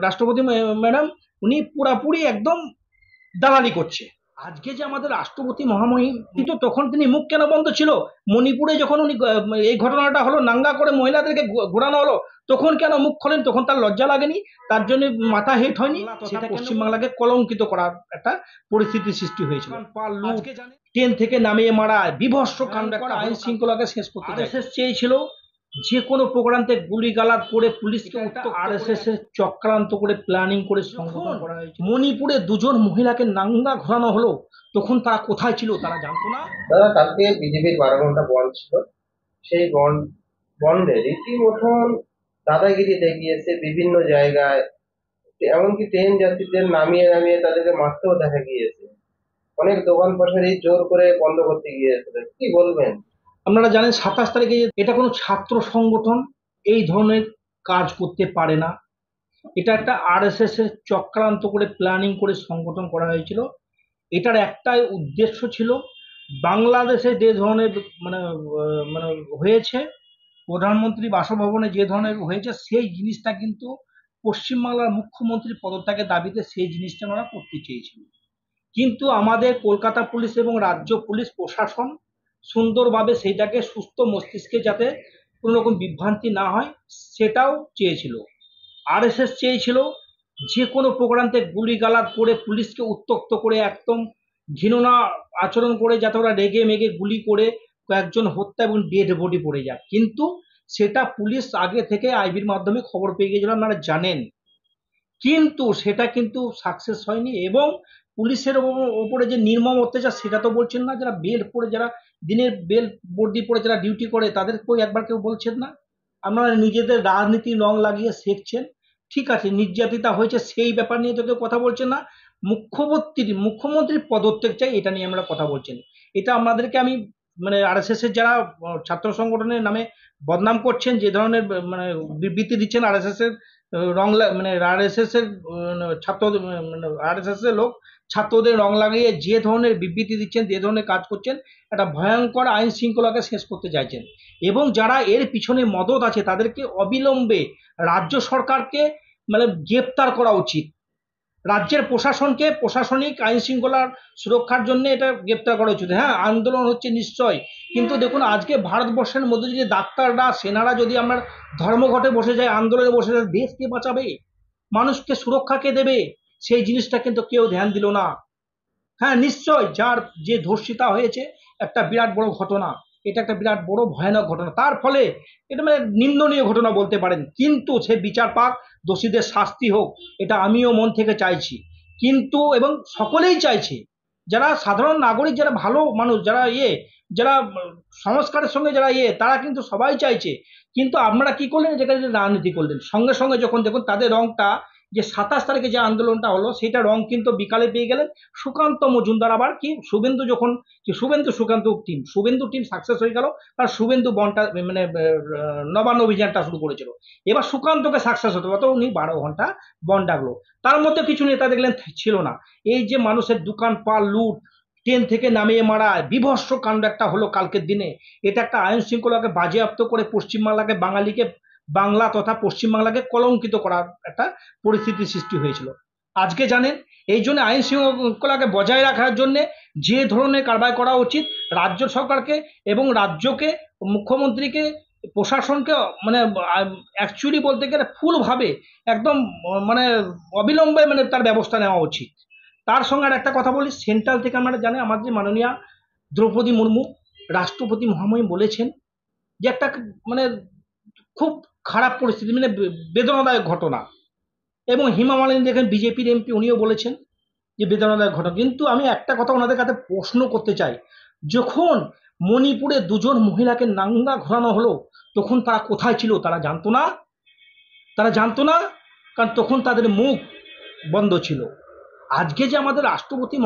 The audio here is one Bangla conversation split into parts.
রাষ্ট্রপতি ম্যাডাম উনি পুরাপুরি একদম দালালি করছে। আজকে যে আমাদের রাষ্ট্রপতি মহামহিম, কিন্তু তখন তিনি মুখ কেন বন্ধ ছিল? মণিপুরে যখন উনি এই ঘটনাটা হলো, নাঙ্গা করে মহিলাদেরকে ঘোরানো হলো, তখন কেন মুখ খোলেন? তখন তার লজ্জা লাগেনি? তার জন্য মাথা হেট হয়নি? সেটা পশ্চিমবাংলাকে কলঙ্কিত করার একটা পরিস্থিতি সৃষ্টি হয়েছিল। ট্রেন থেকে নামিয়ে মারা, বিভৎস কাণ্ড, একটা আইন শৃঙ্খলাকে শেষ করতে আরএসএস চেয়েছিল যে কোনো প্রোগ্রামতে গুলিগালাদ করে পুলিশকে আরএসএস এর চক্রান্ত করে প্ল্যানিং করে সংগঠন করা হয়েছে। মণিপুরে দুজন মহিলাকে নাঙ্গা ঘোরানো হলো, তখন তারা কোথায় ছিল? তারা জানতো না। দাদা, কালকে বিজেপির 12 ঘন্টা বন্ধ ছিল। সেই বন্ধে রীতিমতন দাদাগিরি দেখিয়েছে বিভিন্ন জায়গায়, এমনকি ট্রেন যাত্রীদের নামিয়ে নামিয়ে তাদেরকে মারতেও দেখা গিয়েছে। অনেক দোকান পাশারি জোর করে বন্ধ করতে গিয়েছিল। কি বলবেন? আপনারা জানেন 27 তারিখে এটা কোনো ছাত্র সংগঠন এই ধরনের কাজ করতে পারে না। এটা একটা আরএসএস এর চক্রান্ত করে প্ল্যানিং করে সংগঠন করা হয়েছিল। এটার একটাই উদ্দেশ্য ছিল, বাংলাদেশে যে ধরনের মানে মানে হয়েছে, প্রধানমন্ত্রী বাসভবনে যে ধরনের হয়েছে, সেই জিনিসটা কিন্তু পশ্চিমবাংলার মুখ্যমন্ত্রীর পদত্যাগের দাবিতে সেই জিনিসটা ওরা করতে চেয়েছিল। কিন্তু আমাদের কলকাতা পুলিশ এবং রাজ্য পুলিশ প্রশাসন সুন্দরভাবে সেইটাকে সুস্থ মস্তিষ্কে যাতে কোনো রকম বিভ্রান্তি না হয় সেটাও চেয়েছিল। আরএসএস চেয়েছিল যে কোনো প্রোগ্রামতে গুলিগালাদ করে পুলিশকে উত্ত্যক্ত করে একদম ঘৃণা আচরণ করে যাতে ওরা রেগে মেগে গুলি করে কয়েকজন হত্যা এবং ডেড বডি পড়ে যাক। কিন্তু সেটা পুলিশ আগে থেকে আইবির মাধ্যমে খবর পেয়ে গেছিল, আপনারা জানেন। কিন্তু সেটা কিন্তু সাকসেস হয়নি। এবং পুলিশের ওপরে যে নির্মম অত্যাচার, সেটা তো বলছেন না। যারা বেল পড়ে, যারা দিনের বেল বর্দি পড়ে যারা ডিউটি করে, তাদের একবার কেউ বলছেন না? আপনারা নিজেদের রাজনীতির রং লাগিয়ে শেখছেন। ঠিক আছে, নির্যাতিতা হয়েছে সেই ব্যাপার নিয়ে তো কেউ কথা বলছেন না। মুখ্যমন্ত্রীর পদত্যাগ চাই, এটা নিয়ে আমরা কথা বলছেন। এটা আমাদেরকে আমি মানে আরএসএস এর যারা ছাত্র সংগঠনের নামে বদনাম করছেন, যে ধরনের মানে বিবৃতি দিচ্ছেন আরএসএস এর রং মানে আরএসএস এর ছাত্র মানে আরএসএস এর লোক ছাত্রদের রং লাগিয়ে যে ধরনের বিবৃতি দিচ্ছেন, যে ধরনের কাজ করছেন, একটা ভয়ঙ্কর আইন শৃঙ্খলাকে শেষ করতে চাইছেন। এবং যারা এর পিছনে মদত আছে তাদেরকে অবিলম্বে রাজ্য সরকারকে মানে গ্রেপ্তার করা উচিত। রাজ্যের প্রশাসনকে প্রশাসনিক আইন শৃঙ্খলার সুরক্ষার জন্য এটা গ্রেপ্তার করা উচিত। হ্যাঁ, আন্দোলন হচ্ছে নিশ্চয়, কিন্তু দেখুন আজকে ভারতবর্ষের মধ্যে যদি ডাক্তাররা, সেনারা যদি আমরা ধর্মঘটে বসে যায়, আন্দোলনে বসে যায়, দেশ কে বাঁচাবে? মানুষকে সুরক্ষা কে দেবে? সেই জিনিসটা কিন্তু কেউ ধ্যান দিল না। হ্যাঁ, নিশ্চয় যার যে ধর্ষিতা হয়েছে একটা বিরাট বড় ঘটনা, এটা একটা বিরাট বড় ভয়ানক ঘটনা। তার ফলে এটা মানে নিন্দনীয় ঘটনা বলতে পারেন, কিন্তু সে বিচার পাক, দোষীদের শাস্তি হোক, এটা আমিও মন থেকে চাইছি। কিন্তু এবং সকলেই চাইছে, যারা সাধারণ নাগরিক, যারা ভালো মানুষ, যারা যারা সংস্কারের সঙ্গে যারা তারা কিন্তু সবাই চাইছে। কিন্তু আপনারা কি করলেন? যেখানে রাজনীতি করলেন, সঙ্গে সঙ্গে যখন দেখুন তাদের রংটা, যে 27 তারিখে যে আন্দোলনটা হলো সেটা রং কিন্তু বিকালে পেয়ে গেলেন সুকান্ত মজুমদার। আবার কি শুভেন্দু যখন শুভেন্দু টিম সাকসেস হয়ে গেল, কারণ শুভেন্দু বনটা মানে নবান্ন অভিযানটা শুরু করেছিল। এবার সুকান্তকে সাকসেস হতে হতো, উনি 12 ঘন্টা বন ডাকলো। তার মধ্যে কিছু নেতা দেখলেন ছিল না। এই যে মানুষের দোকান পাল লুট, ট্রেন থেকে নামিয়ে মারা, বিভৎস কাণ্ড একটা হলো কালকের দিনে, এটা একটা আইন শৃঙ্খলাকে বাজেয়াপ্ত করে পশ্চিমবাংলাকে, বাঙালিকে, বাংলা তথা পশ্চিমবাংলাকে কলঙ্কিত করার একটা পরিস্থিতি সৃষ্টি হয়েছিল। আজকে জানেন, এই জন্য আইন শৃঙ্খলাকে বজায় রাখার জন্য যে ধরনের কারবার করা উচিত, রাজ্য সরকারকে এবং রাজ্যকে, মুখ্যমন্ত্রীকে, প্রশাসনকে মানে অ্যাকচুয়ালি বলতে গেলে ফুলভাবে একদম মানে অবিলম্বে মানে তার ব্যবস্থা নেওয়া উচিত। তার সঙ্গে আর একটা কথা বলি, সেন্ট্রাল থেকে আমরা জানি আমাদের মাননীয়া দ্রৌপদী মুর্মু রাষ্ট্রপতি মহামহিম বলেছেন যে একটা মানে খুব খারাপ পরিস্থিতি, মানে বেদনাদায়ক ঘটনা। এবং হেমা মালিনী দেখেন বিজেপির এমপি, উনিও বলেছেন যে বেদনাদায়ক ঘটনা। কিন্তু আমি একটা কথা ওনাদের কাছে প্রশ্ন করতে চাই, যখন মণিপুরে দুজন মহিলাকে নাঙ্গা ঘোরানো হলো, তখন তারা কোথায় ছিল? তারা জানতো না? তারা জানতো না, কারণ তখন তাদের মুখ বন্ধ ছিল। আজকে যে আমাদের রাষ্ট্রপতি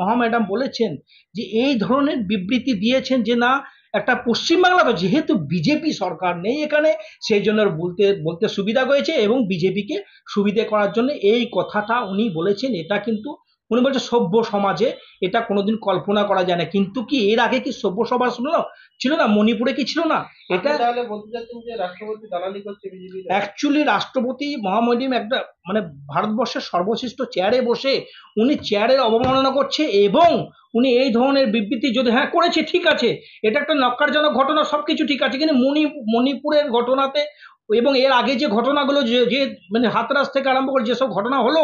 মহাম্যাডাম বলেছেন যে এই ধরনের বিবৃতি দিয়েছেন যে না, একটা পশ্চিমবাংলা তো যেহেতু বিজেপি সরকার নেই এখানে, সেই জন্য বলতে বলতে সুবিধা হয়েছে এবং বিজেপিকে সুবিধে করার জন্য এই কথাটা উনি বলেছেন। এটা কিন্তু উনি বলছে সভ্য সমাজে এটা কোনোদিন কল্পনা করা যায় না। কিন্তু কি এর আগে কি সভ্য সমাজ ছিল না? মণিপুরে কি ছিল না? আপনি এটা তাহলে বলতে চাচ্ছেন যে রাষ্ট্রপতি দালালি করছে বিজেপি? অ্যাকচুয়ালি রাষ্ট্রপতি মহামহিম একটা মানে ভারতবর্ষের সর্বশ্রেষ্ঠ চেয়ারে বসে উনি চেয়ারের অবমাননা করছে, এবং উনি এই ধরনের বিবৃতি যদি হ্যাঁ করেছে ঠিক আছে, এটা একটা নক্কারজনক ঘটনা, সবকিছু ঠিক আছে, কিন্তু মণিপুরের ঘটনাতে এবং এর আগে যে ঘটনাগুলো যে যে মানে হাতরাস থেকে আরম্ভ করে যেসব ঘটনা হলো,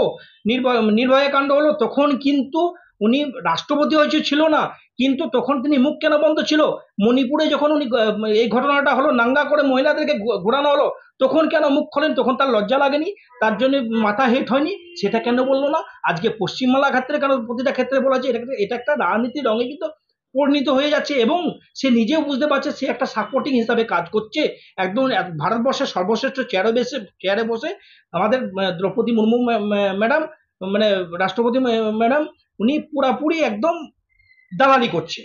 নির্ভয়া কাণ্ড হলো, তখন কিন্তু উনি রাষ্ট্রপতি হয়েছে ছিল না, কিন্তু তখন তিনি মুখ কেন বন্ধ ছিল? মণিপুরে যখন উনি এই ঘটনাটা হলো, নাঙ্গা করে মহিলাদেরকে ঘোরানো হলো, তখন কেন মুখ খোলেন? তখন তার লজ্জা লাগেনি? তার জন্য মাথা হেট হয়নি? সেটা কেন বললো না? আজকে পশ্চিমবাংলার ক্ষেত্রে কেন প্রতিটা ক্ষেত্রে বলা যায়? এটা একটা রাজনীতির রঙে কিন্তু পরিণত হয়ে যাচ্ছে, এবং সে নিজেও বুঝতে পারছে সে একটা সাপোর্টিং হিসাবে কাজ করছে। একদম ভারতবর্ষের সর্বশ্রেষ্ঠ চেয়ারে বসে আমাদের দ্রৌপদী মুর্মু ম্যাডাম, মানে রাষ্ট্রপতি ম্যাডাম, উনি পুরাপুরি একদম দালালি করছে।